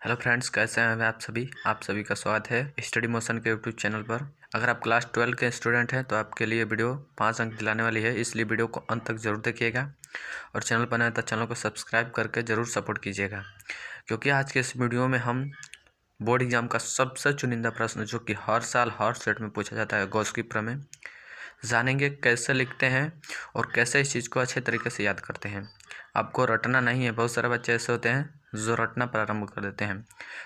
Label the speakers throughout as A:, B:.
A: Hello friends, कैसे हैं आप सभी का स्वागत है स्टडी मोशन के यूट्यूब चैनल पर। अगर आप क्लास 12 के स्टूडेंट हैं तो आपके लिए वीडियो 5 अंक दिलाने वाली है, इसलिए वीडियो को अंत तक जरूर देखिएगा और चैनल पर नए तो चैनल को सब्सक्राइब करके ज़रूर सपोर्ट कीजिएगा, क्योंकि आज के इस वीडियो में हम बोर्ड एग्जाम का सबसे चुनिंदा प्रश्न जो कि हर साल हर सेट में पूछा जाता है, गॉस की प्रमेय जानेंगे कैसे लिखते हैं और कैसे इस चीज़ को अच्छे तरीके से याद करते हैं। आपको रटना नहीं है। बहुत सारे बच्चे ऐसे होते हैं जो रटना प्रारंभ कर देते हैं,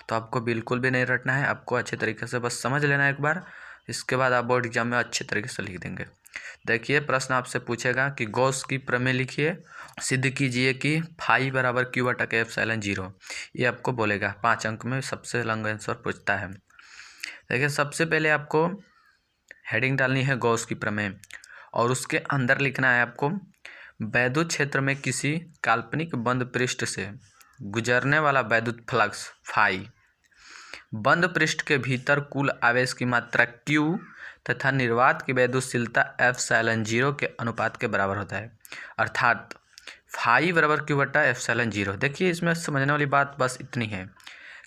A: तो आपको बिल्कुल भी नहीं रटना है। आपको अच्छे तरीके से बस समझ लेना है एक बार, इसके बाद आप बोर्ड एग्जाम में अच्छे तरीके से लिख देंगे। देखिए, प्रश्न आपसे पूछेगा कि गॉस की प्रमेय लिखिए, सिद्ध कीजिए कि फाई बराबर क्यू बटा के एप्सिलॉन 0। ये आपको बोलेगा, 5 अंक में सबसे लॉन्ग आंसर पूछता है। देखिए, सबसे पहले आपको हेडिंग डालनी है गॉस की प्रमेय और उसके अंदर लिखना है आपको वैद्युत क्षेत्र में किसी काल्पनिक बंद पृष्ठ से गुजरने वाला वैद्युत फ्लक्स फाई बंद पृष्ठ के भीतर कुल आवेश की मात्रा Q तथा निर्वात की वैद्युतशीलता एप्सिलॉन 0 के अनुपात के बराबर होता है, अर्थात फाई बराबर Q बटा एप्सिलॉन 0। देखिए, इसमें समझने वाली बात बस इतनी है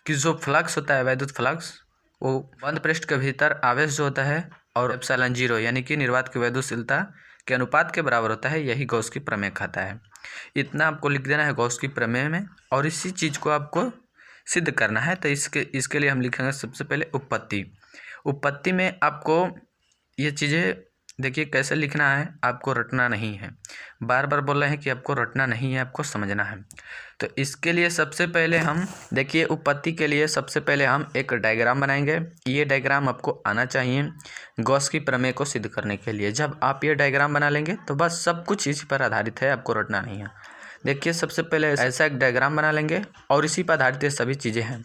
A: कि जो फ्लक्स होता है वैद्युत फ्लक्स, वो बंद पृष्ठ के भीतर आवेश जो होता है और एप्सिलॉन 0 यानी कि निर्वात की वैद्युतशीलता के अनुपात के बराबर होता है। यही गॉस की प्रमेय कहता है। इतना आपको लिख देना है गॉस की प्रमेय में और इसी चीज़ को आपको सिद्ध करना है। तो इसके लिए हम लिखेंगे सबसे पहले उत्पत्ति में आपको ये चीज़ें देखिए कैसे लिखना है। आपको रटना नहीं है, बार बार बोल रहे हैं कि आपको रटना नहीं है, आपको समझना है। तो इसके लिए सबसे पहले हम देखिए, उत्पत्ति के लिए सबसे पहले हम एक डायग्राम बनाएंगे। ये डायग्राम आपको आना चाहिए गॉस की प्रमेय को सिद्ध करने के लिए। जब आप ये डायग्राम बना लेंगे तो बस सब कुछ इसी पर आधारित है, आपको रटना नहीं है। देखिए, सबसे पहले ऐसा एक डायग्राम बना लेंगे और इसी पर आधारित सभी चीज़ें हैं।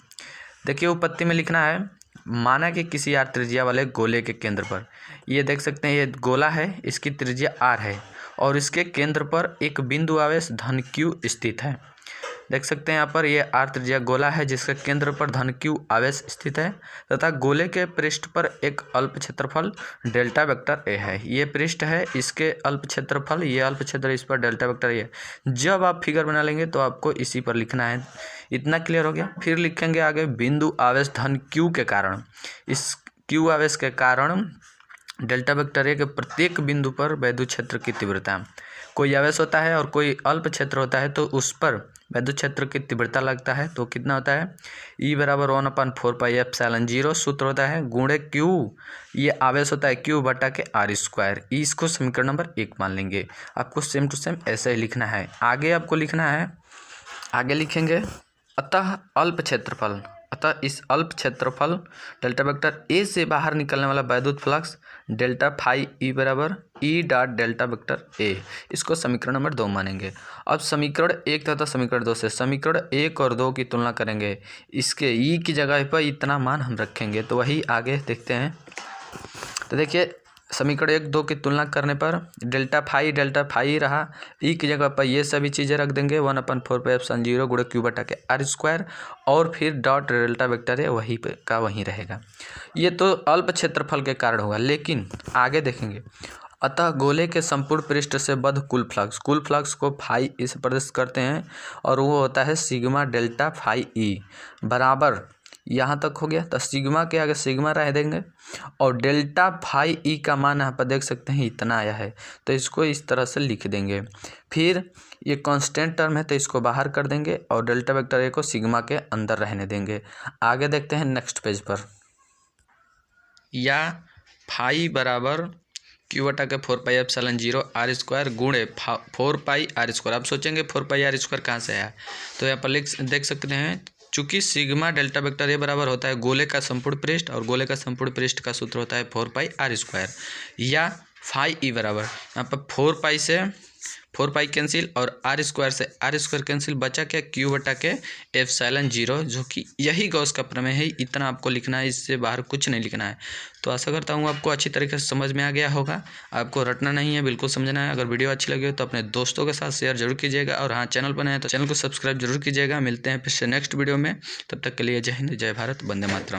A: देखिए, उत्पत्ति में लिखना है, माना कि किसी r त्रिज्या वाले गोले के केंद्र पर, ये देख सकते हैं ये गोला है, इसकी त्रिज्या r है और इसके केंद्र पर एक बिंदु आवेश धन Q स्थित है। देख सकते हैं यहाँ पर ये r त्रिज्या गोला है जिसके केंद्र पर धन Q आवेश स्थित है तथा गोले के पृष्ठ पर एक अल्प क्षेत्रफल डेल्टा वेक्टर a है। ये पृष्ठ है, इसके अल्प क्षेत्रफल, ये अल्प क्षेत्र, इस पर डेल्टा वेक्टर a है। जब आप फिगर बना लेंगे तो आपको इसी पर लिखना है। इतना क्लियर हो गया। फिर लिखेंगे आगे बिंदु आवेश धन Q के कारण, इस Q आवेश के कारण डेल्टा वेक्टर a के प्रत्येक बिंदु पर वैद्युत क्षेत्र की तीव्रता, कोई आवेश होता है और कोई अल्प क्षेत्र होता है तो उस पर वैद्युत क्षेत्र की तीव्रता लगता है तो कितना होता है, E बराबर 1/4 पाई एप्सिलॉन 0 सूत्र होता है, गुणे Q, ये आवेश होता है Q बटा के r²। इसको समीकरण नंबर 1 मान लेंगे। आपको सेम टू सेम ऐसे ही लिखना है। आगे आपको लिखना है, आगे लिखेंगे अतः इस अल्प क्षेत्रफल डेल्टा वेक्टर ए से बाहर निकलने वाला वैद्युत फ्लक्स डेल्टा फाई ई बराबर E dot delta vector A. इसको समीकरण नंबर 2 मानेंगे। अब समीकरण 1 तथा समीकरण 2 से समीकरण 1 और 2 की तुलना करेंगे। इसके ई की जगह पर इतना मान हम रखेंगे, तो वही आगे देखते हैं। तो देखिए, समीकरण 1 2 की तुलना करने पर डेल्टा फाई रहा, ई की जगह पर ये सभी चीज़ें रख देंगे, 1/4 पाई एप्सिलॉन 0 गुणे Q बटा के r² और फिर डॉट डेल्टा वेक्टर है वहीं पे का वहीं रहेगा। ये तो अल्प क्षेत्रफल के कारण होगा, लेकिन आगे देखेंगे। अतः गोले के संपूर्ण पृष्ठ से बद्ध कुल फ्लक्स को फाई इस प्रदर्शित करते हैं और वो होता है सिग्मा डेल्टा फाई ई बराबर, यहाँ तक हो गया। तो सिग्मा के आगे सिग्मा रह देंगे और डेल्टा फाई ई का मान यहाँ पर देख सकते हैं इतना आया है, तो इसको इस तरह से लिख देंगे। फिर ये कांस्टेंट टर्म है तो इसको बाहर कर देंगे और डेल्टा वेक्टर ए को सिग्मा के अंदर रहने देंगे। आगे देखते हैं नेक्स्ट पेज पर, या फाई बराबर Q बटा के 4 पाई एप्सिलॉन 0 r² गुणे 4 पाई r²। आप सोचेंगे 4 पाई r² कहाँ से आया, तो यहाँ पर देख सकते हैं, चूँकि सिग्मा डेल्टा वेक्टर ए बराबर होता है गोले का संपूर्ण पृष्ठ और गोले का संपूर्ण पृष्ठ का सूत्र होता है 4 पाई r², या फाई ई बराबर यहाँ पर 4 पाई से 4 पाई कैंसिल और r² से r² कैंसिल, बचा क्या Q बटा के एप्सिलॉन 0, जो कि यही गॉस का प्रमेय है। इतना आपको लिखना है, इससे बाहर कुछ नहीं लिखना है। तो आशा करता हूँ आपको अच्छी तरीके से समझ में आ गया होगा। आपको रटना नहीं है, बिल्कुल समझना है। अगर वीडियो अच्छी लगी हो तो अपने दोस्तों के साथ शेयर जरूर कीजिएगा और हाँ, चैनल पर नए हैं तो चैनल को सब्सक्राइब जरूर कीजिएगा। मिलते हैं फिर से नेक्स्ट वीडियो में, तब तक के लिए जय हिंद, जय भारत, वंदे मातरम।